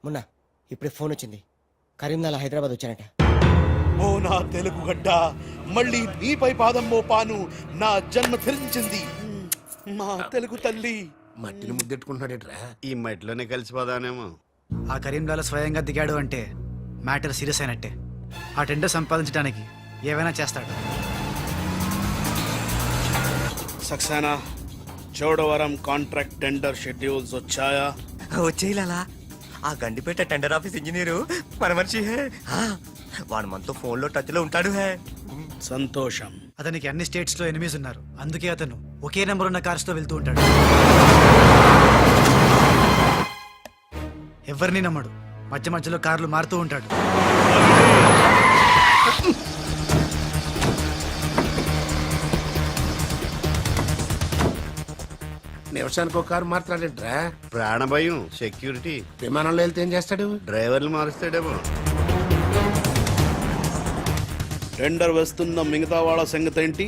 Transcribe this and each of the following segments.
మొన్న ఇప్పుడే ఫోన్ వచ్చింది, కరీంనాలా హైదరాబాద్ వచ్చానట. ఓ నా తెలుగు గడ్డ, మళ్ళీ నీపై పాదం మోపాను, నా జన్మ ధరించింది మా తెలుగు తల్లి. మట్టిని ముద్దెట్టుకుంటున్నాడేట్రా? ఈ మట్టిలోనే కలిసిపోదానేమో. ఆ కరీంలాల స్వయంగా దిగాడు అంటే మ్యాటర్ సీరియస్ అయినట్టే. ఆ టెండర్ సంపాదించడానికి ఏవైనా చేస్తాడు. Saxena, Chodavaram contract tender schedules వచ్చాయా? వచ్చేయాలా? ఆ గండిపేట టెండర్ ఆఫీస్ ఇంజనీరు మన మనిషి హే. వాడు మనతో ఫోన్ లో టచ్ లో ఉంటాడు హే. సంతోషం. అతనికి అన్ని స్టేట్స్ లో ఎనిమీస్ ఉన్నారు, అందుకే అతను ఒకే నెంబర్ ఉన్న కార్స్ తో వెళ్తూ ఉంటాడు. ఎవరిని నమ్మడు, మధ్య మధ్యలో కార్లు మారుతూ ఉంటాడు. నిమిషానికి ఒక కారు మాట్లాడేట్రా? ప్రాణభయం, సెక్యూరిటీ. విమానంలో వెళ్తే ఏం చేస్తాడు? డ్రైవర్లు మారుస్తాడేమో. టెండర్ వేస్తున్న మిగతా వాళ్ళ సంగతి ఏంటి?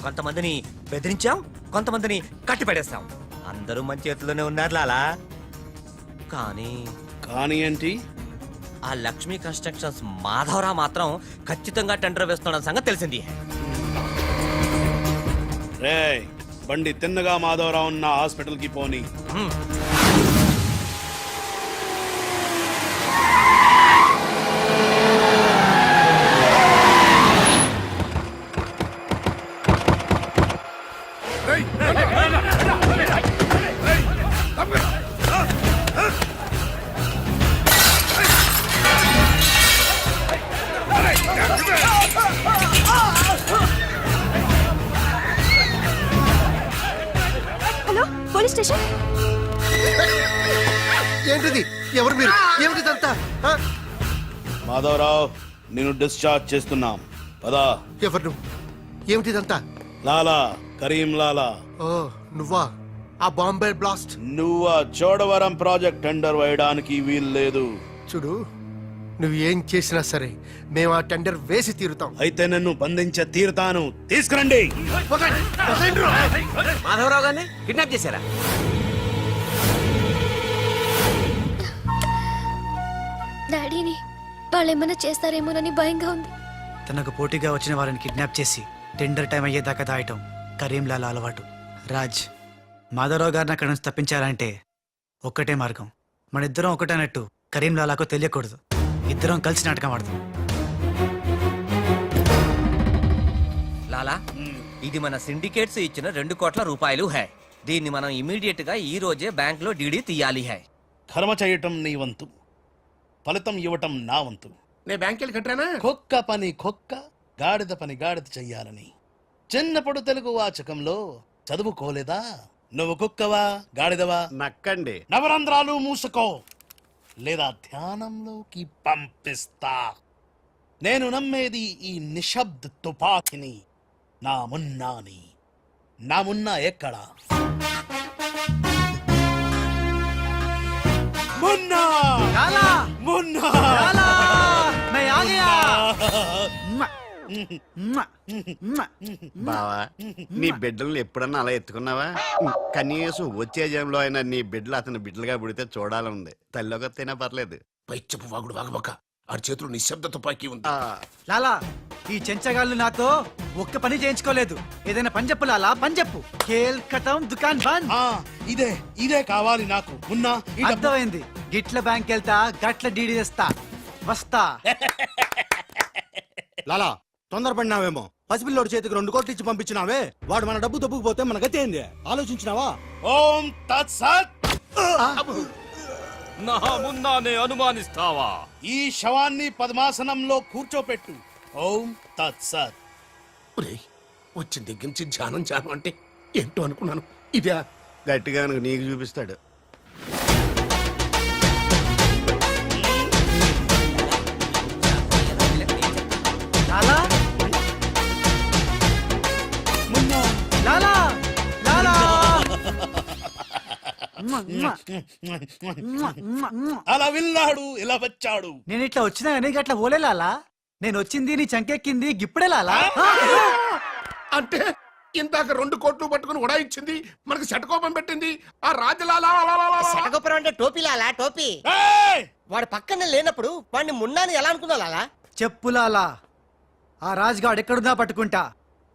కొంతమందిని బెదిరించాం, కొంతమందిని కట్టి పడేస్తాం. అందరూ మన చేతిలోనే ఉన్నారు లాలా. కానీ ఏంటి? ఆ లక్ష్మీ కన్స్ట్రక్షన్స్ మాధవరావు మాత్రం ఖచ్చితంగా టెండర్ వేస్తున్న సంగతి తెలిసింది. రే, బండి తిన్నగా మాధవరావు ఉన్న హాస్పిటల్ కి పోని. Hello, police station. ఏంటిది? ఎవరు మీరు? ఏమిటిదంతా? మాధవరావు, నేను డిశ్చార్జ్ చేస్తున్నాం. పదా. ఎవరు నువ్వు? ఏమిటిదంతా? లాలా, కరీం లాలా. ఓ నువ్వా? ఆ బాంబే బ్లాస్ట్. నువ్వు ఆ చోడవరం ప్రాజెక్ట్ టెండర్ వేయడానికి వీలు లేదు. చూడు, నువ్వు ఏం చేసినా సరే మేము ఆ టెండర్ వేసి తీరుతాం. అయితే నన్ను బంధించే తీరుతాను. తీసుకురండి. మాధవరావు గారిని కిడ్నాప్ చేశారా? డాడీని వాళ్ళేమన్నా చేస్తారేమోనని భయంగా ఉంది. తనకు పోటీగా వచ్చిన వారిని కిడ్నాప్ చేసి టెండర్ టైం అయ్యేదాకా దాయటం కరీంలాల అలవాటు. రాజ్, మాధవరావు గారిని అక్కడి నుంచి తప్పించాలంటే ఒక్కటే మార్గం. మన ఇద్దరం ఒకటన్నట్టు కరీంలాలాకు తెలియకూడదు. ఇద్దరం కలిసి నాటకం ఆడదాం. లాలా, ఇది మన సిండికేట్స్ ఇచ్చిన 2 కోట్ల రూపాయలు హై. దీన్ని మనం ఇమీడియట్ గా ఈ రోజే బ్యాంక్ లో డీడీ తీయాలి హై. కర్మ చేయటం నీ వంతు, ఫలితం ఇవ్వటం నా వంతు. నేను బ్యాంక్ వెళ్ళి కట్టానా? కుక్క పని కుక్క, గాడిద పని గాడిద చెయ్యాలని చిన్నప్పుడు తెలుగు వాచకంలో చదువుకోలేదా? నువ్వు కుక్కవా గాడిదవా? నక్కండి. నవరంధ్రాలు మూసుకో, లేదా ధ్యానంలోకి పంపిస్తా. నేను నమ్మేది ఈ నిశ్శబ్ద తుపాకిని, నా మున్నాని. నా మున్నా ఎక్కడా? మున్నా! మున్నా! బావా, నీ బిడ్డలను ఎప్పుడన్నా అలా ఎత్తుకున్నావా? కనీసం వచ్చే జంలో అయినా నీ బిడ్డలు అతని బిడ్డలుగా పుడితే చూడాలనుంది. తల్లిలోకి వస్తేనే పర్లేదు. పై చెప్పు వాగుడు వాగబక్క. ఆడి చేతిలో నిశ్శబ్ద తుపాకీ ఉంది. లాలా, ఈ చెంచగాళ్ళు నాతో ఒక్క పని చేయించుకోలేదు. ఏదైనా పని చెప్పు లాలా, పని చెప్పు. ఖేల్ ఖతం, దుకాన్ బంద్. ఇదే ఇదే కావాలి నాకు. మున్నా, ఈ డబ్బు- అర్థమైంది. గిట్ల బ్యాంక్ వెళ్తా, గట్ల డీడీ తెస్తా, వస్తా. లాలా, తొందరపడినావేమో. పసిపిల్లోడి చేతికి 2 కోట్లు ఇచ్చి పంపించినావే, వాడు మన డబ్బు దబ్బుకుపోతే మన గతి ఏంది? ఆలోచించినావా? ఓం తత్సత్. నా మున్నానే అనుమానిస్తావా? ఈ శవాన్ని పద్మాసనంలో కూర్చోపెట్టు. ఓం తత్సత్. ఒరేయ్, వచ్చిన దగ్గర నుంచి ధ్యానం ధ్యానం అంటే ఏంటో అనుకున్నాను. ఇదే గట్టిగా నీకు చూపిస్తాడు. లాలా, లాలా, లాలా. అలా వెళ్ళాడు, ఇలా వచ్చాడు. నేను ఇట్లా వచ్చినా కానీ గట్ల ఓలే లాలా. నేను వచ్చింది నీ చంకెక్కింది గిప్పుడే లాలా. అంటే ఇందాక 2 కోట్లు పట్టుకుని ఉడాయించింది, మనకి శటకోపం పెట్టింది ఆ రాజలాల. శటగోపురం అంటే టోపీ లాలా టోపీ. ఏయ్! వాడు పక్కనే లేనప్పుడు వాడిని మున్నాని ఎలా అనుకున్నా లాలా? చెప్పులాలా ఆ రాజ్గాడ్ ఎక్కడున్నా పట్టుకుంటా.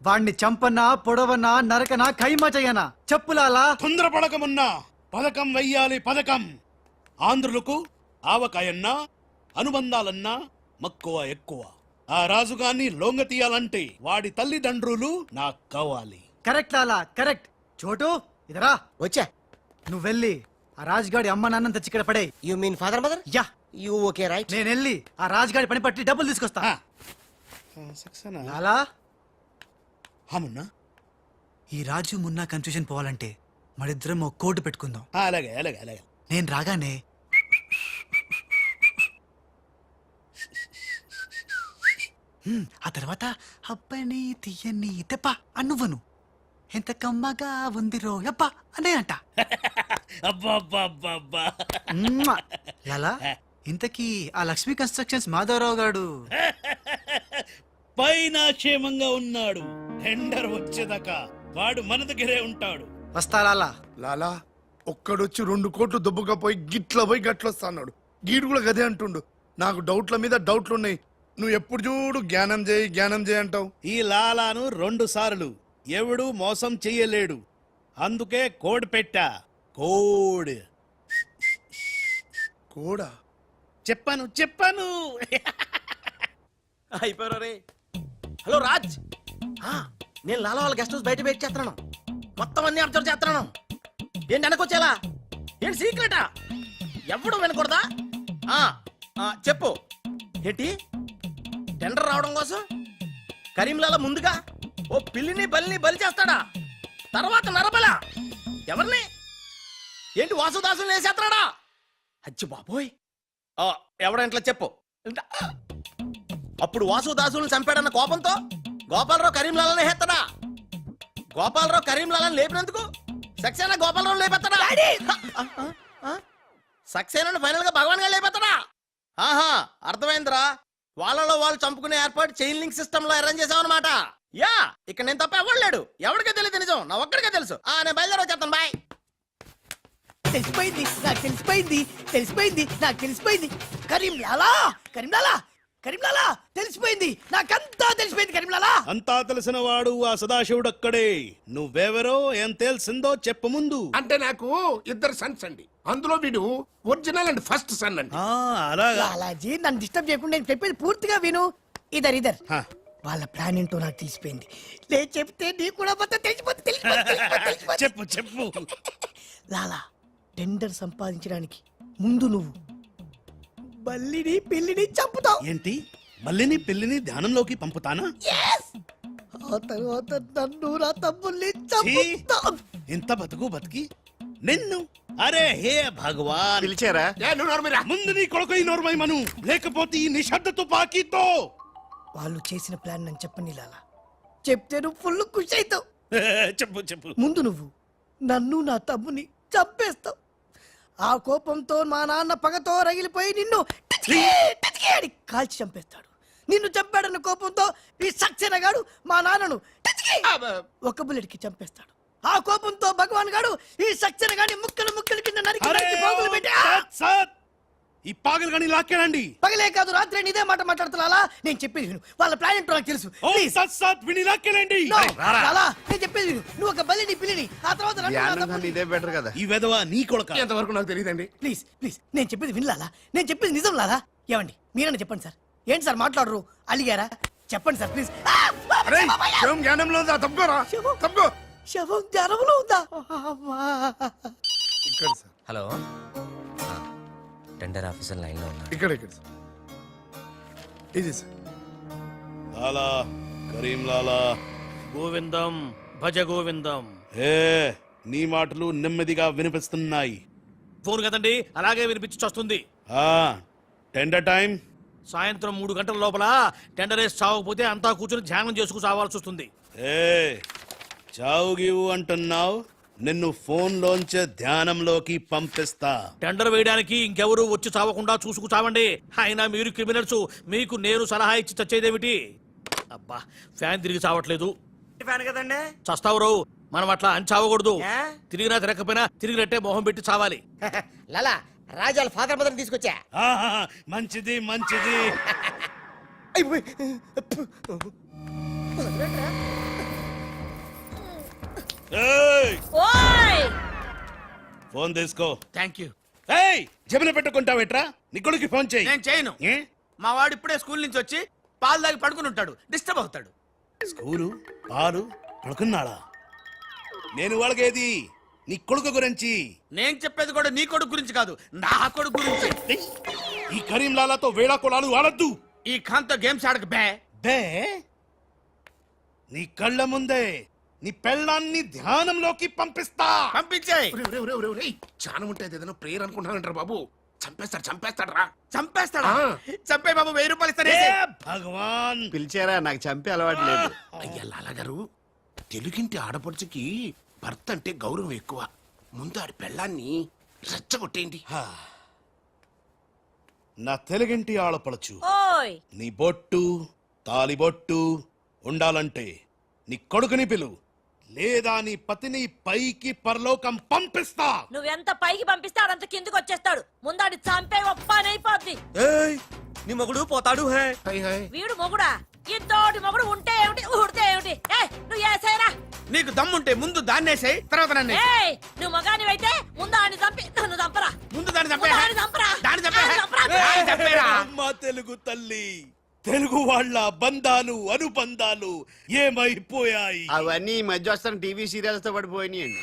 వాణ్ణి చంపన్నా, పొడవన్నా, నరకనా, ఖైమా చెయ్యనా. చెప్పులాలా. తొందరపడకమున్నా పథకం వెయ్యాలి పథకం. ఆంధ్రులకు ఆవకాయన్నా అనుబంధాలన్నా మక్కువ ఎక్కువ. ఆ రాజుగాన్ని లొంగ తీయాలంటే వాడి తల్లిదండ్రులు నాకు కావాలి. కరెక్ట్ లాలా, కరెక్ట్. చోటు ఇదరా, వచ్చా. నువ్వు వెళ్ళి ఆ రాజ్గాడి అమ్మ నాన్న తెచ్చి ఇక్కడ పడే. You mean father mother? Yeah, you okay right. నేను వెళ్ళి ఆ రాజ్గాడి పని పట్టి డబ్బులు తీసుకొస్తా. సక్సేనా? లాలా, హమున్నా ఈ రాజు మున్నా కన్ఫ్యూజన్ పోవాలంటే మరిద్దరం ఒక కోటు పెట్టుకుందాం. అలాగే అలాగే అలాగే. నేను రాగానే ఆ తర్వాత అబ్బని తీయని తెప్ప అన్నువ్వను. ఎంత కమ్మగా ఉంది రోయప్ప అనే అంట. అబ్బా అబ్బా అబ్బా అబ్బా. మ్మ్. లాలా, ఇంతకీ ఆ లక్ష్మీ కన్స్ట్రక్షన్స్ మాధవరావు గాడు పైన క్షేమంగా ఉన్నాడు. టెండర్ వచ్చేదాకా వాడు మన దగ్గరే ఉంటాడు. వస్తా లాలా. లాలా ఒక్కడొచ్చి 2 కోట్లు దుబ్బకపోయి గిట్ల పోయి గట్లొస్తా అన్నాడు. గీడు కూడా గదే అంటుండు. నాకు డౌట్ల మీద డౌట్లున్నాయి. నువ్వు ఎప్పుడు చూడు జ్ఞానం చేయి అంటావు. ఈ లాలాను 2 సార్లు ఎవడు మోసం చెయ్యలేడు. అందుకే కోడ్ పెట్టా. కోడ్ కూడా చెప్పాను చెప్పాను. అయిపోయారు రే. హలో రాజ్, నేను లాలా వాళ్ళ గెస్ట్ హౌస్ బయట వెయిట్ చేస్తున్నాను. మొత్తం అన్ని అబ్జర్వ్ చేస్తున్నాను. ఏంటి వెనకొచ్చేలా? ఏంటి సీక్రెటా? ఎవడు వినకూడదా? చెప్పు. ఏంటి టెండర్ రావడం కోసం కరీంలాలా ముందుగా ఓ పిల్లిని బలిని బలి చేస్తాడా? తర్వాత నరబల ఎవరిని? ఏంటి వాసుదాసుని వేసేస్తాడా? అచ్చి బాబోయ్, ఎవడంట్లా చెప్పు. అప్పుడు వాసుదాసులను చంపాడన్న కోపంతో గోపాలరావు కరీంలాలని హేస్తాడా? గోపాలరావు కరీంలాలని లేపినందుకు సక్సేనా గోపాలరావు లేపెత్తాడా? సక్సేనాను ఫైనల్ గా భగవాన్ గా లేపెత్తాడా? ఆహా, అర్థమైందిరా. వాళ్ళలో వాళ్ళు చంపుకునే ఏర్పాటు చైన్ లింక్ సిస్టమ్ లో అరేంజ్ చేసామన్నమాట. యా, ఇక్కడ నేను తప్ప ఎవడలేడు. ఎవరికే తెలియదు నిజం, నా ఒక్కడికే తెలుసు. నేను బయలుదేరి వచ్చేస్తాను. బాయ్. తెలిసిపోయింది నాకు, తెలిసిపోయింది తెలిసిపోయింది నాకు, తెలిసిపోయింది. కరీంలాలా కరీంలాలా కరీంలాలా తెలిసిపోయింది నాకంతా తెలిసిపోయింది. కరీంలాలా అంతా తెలిసిన వాడు ఆ సదాశివుడు అక్కడే. నువ్వెవరో ఏం తెలిసిందో చెప్పు ముందు. అంటే నాకు 2 సన్స్ అండి. అందులో వీడు ఒరిజినల్ అండ్ ఫస్ట్ సన్ అండి. అలాగా. లాలాజీ నన్ను డిస్టర్బ్ చేయకుండా నేను చెప్పేది పూర్తిగా విను. ఇదర్ హా. వాళ్ళ ప్లాన్ ఏంటో నాకు తెలిసిపోయింది. నేను చెప్తే నీకు కూడా మొత్తం తెలిసిపోతుంది. చెప్పు చెప్పు. లాలా, టెండర్ సంపాదించడానికి ముందు నువ్వు బల్లిని పిల్లిని చంపుతావు. ఏంటి మళ్ళీని పిల్లిని ధ్యానంలోకి పంపుతానా? ఆ తర్వాత నన్ను నా తమ్ముల్ని చంపుతావు. ఇంత బతికి నిన్ను. అరే హే భగవాన్. పిలిచారా? నువ్వు నోరుమీరా. ముందు నీ కొడుకు నోర్మై మను, లేకపోతే ఈ నిశ్శబ్ద తుపాకీతో. వాళ్ళు చేసిన ప్లాన్ నన్ను చెప్పని లాలా. చెప్తే నువ్వు ఫుల్ ఖుషి అవుతావు. చెప్పు చెప్పు. ముందు నువ్వు నన్ను నా తమ్ముని చంపేస్తావు. ఆ కోపంతో మా నాన్న పగతో రగిలిపోయి నిన్ను టిచ్కి టిచ్కి అని కాల్చి చంపేస్తాడు. నిన్ను చంపాడన్న కోపంతో ఈ సక్సేనా గాడు మా నాన్నను టిచ్కి ఒక బుల్లెట్ కి చంపేస్తాడు. ఆ కోపంతో భగవాన్ గాడు ఈ సక్సేనా గాని ముక్కలు ముక్కలు కింద నరికి అరే నరికి పోగులు పెట్టి సత్ సత్. ఈ పాగలు కానీ లాక్కేనండి. పగలే కాదు రాత్రి ఇదే మాట మాట్లాడుతున్నా. నేను చెప్పేది విను. వాళ్ళ ప్లాన్ ఏంటో నాకు తెలుసు. ఓ Please. సత్ సత్ విని లాక్కేనండి. No, లాలా, నేను చెప్పేది విను. నువ్వు ఒక బలిని పిల్లిని ఆ తర్వాత నన్ను నా ధ్యానం తమ్ముడిని- ఇదే బెటర్ కదా. ఈ వెధవ నీ కొడుక. ఎంతవరకు నాకు తెలియదండి. ప్లీజ్ ప్లీజ్ నేను చెప్పేది వినలాలా? నేను చెప్పేది నిజం లాలా. ఏమండి మీరన్నా చెప్పండి సార్. ఏంటి సార్ మాట్లాడరు? అలిగారా? చెప్పండి సార్ ప్లీజ్. అరే శవం జ్ఞానంలో ఉందా? తప్పుకోరా, తప్పుకో. శవం జ్వరంలో ఉందా? అమ్మా. ఇక్కడ sir, hello, tender officer line లో ఉన్నా. ఇక్కడ సార్. ఇది సార్. లాలా కరీం లాలా. గోవిందం భజ గోవిందం. ఏ నీ మాటలు నెమ్మదిగా వినిపిస్తున్నాయి. ఫోన్ కదండి, అలాగే వినిపించి వస్తుంది. టెండర్ టైం సాయంత్రం 3 గంటల లోపల టెండర్ వేసి చావకపోతే అంతా కూర్చొని ధ్యానం చేసుకు చావాల్సి వస్తుంది. ఏ చావు గీవు అంటున్నావు. నిన్ను ఫోన్ లోంచే ధ్యానంలోకి పంపిస్తా. టెండర్ వేయడానికి ఇంకెవరు వచ్చి చావకుండా చూసుకు చావండి. అయినా మీరు క్రిమినల్స్, మీకు నేను సలహా ఇచ్చి చచ్చేదేమిటి? అబ్బా, ఫ్యాన్ తిరిగి చావట్లేదు. ఫ్యాన్ కదండి. చస్తావు రావు మనం అట్లా అంచావకూడదు. తిరిగినా తిరగకపోయినా తిరిగినట్టే మొహం పెట్టి చావాలి. లాలా రాజాల ఫాదర్ మదర్ తీసుకొచ్చా. ఆహా, మంచిది మంచిది. ఏయ్, ఫోన్ తీసుకో. Thank you. ఏయ్, జబిన పెట్టుకుంటావేట్రా? నీ కొడుకు ఫోన్ చేయి. నేను చేయను. ఏ? మా వాడు ఇప్పుడే స్కూల్ నుంచి వచ్చి పాలు తాగి పడుకుని ఉంటాడు, డిస్టర్బ్ అవుతాడు. స్కూలు పాలు పడుకున్నాడా? నేను వాళ్ళకేది నీ కొడుకు గురించి. నేను చెప్పేది కూడా నీ కొడుకు గురించి కాదు, నా కొడుకు గురించి. ఏయ్, ఈ కరీంలాలతో వేళా కొలాలు ఆడద్దు. ఈ ఖాన్తో గేమ్స్ ఆడక బే. బే, నీ కళ్ళ ముందే నీ పెళ్ళాన్ని ధ్యానంలోకి పంపిస్తా. పంపించేయ్. చాలా ఉంటుంది ఏదైనా ప్రేయర్ అనుకుంటానంటారు బాబు. చంపేస్తాడు రా. చంపేస్తాడా? చంపే బాబు, 1000 రూపాయలు ఇస్తానే. ఏ భగవాన్, పిలిచారా? నాకు చంపే అలవాటు లేదు. అయ్యా లాలగారు, తెలుగింటి ఆడపడుచుకి భర్త అంటే గౌరవం ఎక్కువ. ముందు ఆడి పెళ్ళాన్ని రెచ్చగొట్టేయండి. నా తెలుగింటి ఆడపడచ్చు నీ బొట్టు తాలిబొట్టు ఉండాలంటే నీ కొడుకుని పిలు, లేదా నీ పతిని పైకి పరలోకం పంపిస్తా. నువ్వెంత పైకి పంపిస్తే ఆడంత కిందకి వచ్చేస్తాడు. ముందాడి చంపే ఒప్పనైపోద్ది. ఏయ్, నీ మొగుడు పోతాడు హే. వీడు మొగుడా? ఇంతోటి మొగుడు ఉంటే ఏమిటి, ఊడితే ఏమిటి? నువ్వు ఏసైనా నీకు దమ్ముంటే ముందు దాన్నేసేయ్, తర్వాత నన్ను ఏయ్, నువ్వు మగానివైతే ముందు ఆడిని చంపి నన్ను చంపరా. ముందు దాన్ని చంపే. ముందు ఆడిని చంపరా. దాన్ని చంపే. ఆడిని చంపరా. దాన్ని చంపేరా. అమ్మ తెలుగు తల్లి, తెలుగు వాళ్ళ బంధాలు అనుబంధాలు ఏమైపోయాయి? అవన్నీ ఈ మధ్య వస్తున్న టీవీ సీరియల్స్ తో పడిపోయినాయండి.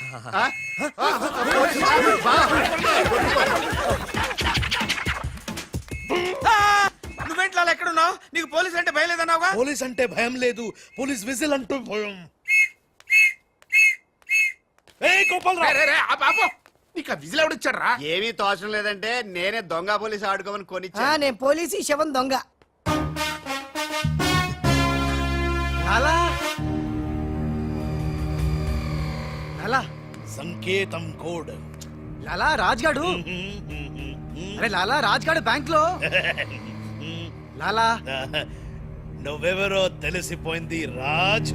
నువ్వేంట్లో ఎక్కడున్నావు? నీకు పోలీసు అంటే భయలేదన్నావుగా. పోలీస్ అంటే భయం లేదు, పోలీస్ విజిల్ అంటూ భయం. ఏయ్ గోపాలరావు, నీకు ఆ విజిల్ ఎవడిచ్చాడు రా? ఏమీ తోచడం లేదంటే నేనే దొంగ పోలీస్ ఆడుకోమని కొనిచ్చా. నేను పోలీసు ఈ శవం దొంగ. లాలా లాలా సంకేతం కోడ్. లాలా రాజ్గాడు. అరే లాలా రాజ్గాడు బ్యాంక్ లో. లాలా నువ్వెవరో తెలిసిపోయింది రాజ్.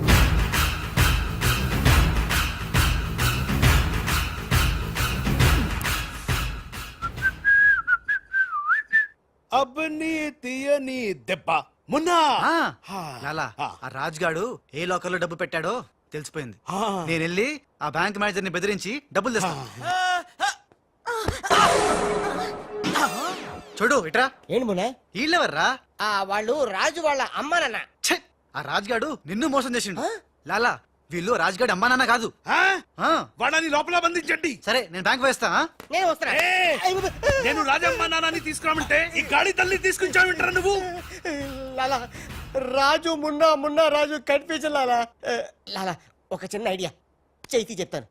అబ్బని తీయని దెబ్బ మున్నా. లాలా ఆ రాజ్గాడు ఏ లోకల్లో డబ్బు పెట్టాడో తెలిసిపోయింది. ఆ. నేను వెళ్ళి ఆ బ్యాంక్ మేనేజర్ ని బెదిరించి డబ్బులు తెస్తాను. చూడు ఇట్రా. ఏంటి మున్నా? వీళ్ళెవర్రా? వాళ్ళు రాజు వాళ్ళ అమ్మానన్న. ఛే! ఆ రాజ్గాడు నిన్ను మోసం చేసిండు. లాలా వీళ్ళు రాజ్గాడు అమ్మా నాన్న కాదు. ఆ, వాడని లోపల బంధించండి. సరే నేను బ్యాంక్ వేస్తా. నేను వస్తున్నా. నేను రాజమ్మ నాన్నని తీసుకురామంటే ఈ గాడి తల్లి తీసుకుంటావింటారా నువ్వు? లాలా రాజు మున్నా, మున్నా రాజు కన్ఫ్యూజన్. లాలా లాలా ఒక చిన్న ఐడియా చైతి చెప్తాను.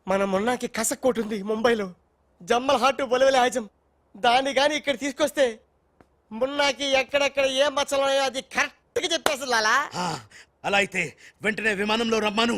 మన మున్నాకి కసక్కోటు ఉంది ముంబైలో, జమ్మల్ హాట్ బొలవెల హాజం. దాన్ని గాని ఇక్కడ తీసుకొస్తే మున్నాకి ఎక్కడెక్కడ ఏ మచ్చలు ఉన్నాయో అది కరెక్ట్ గా చెప్పేస్తుంది. లాలా అలా అయితే వెంటనే విమానంలో రమ్మను.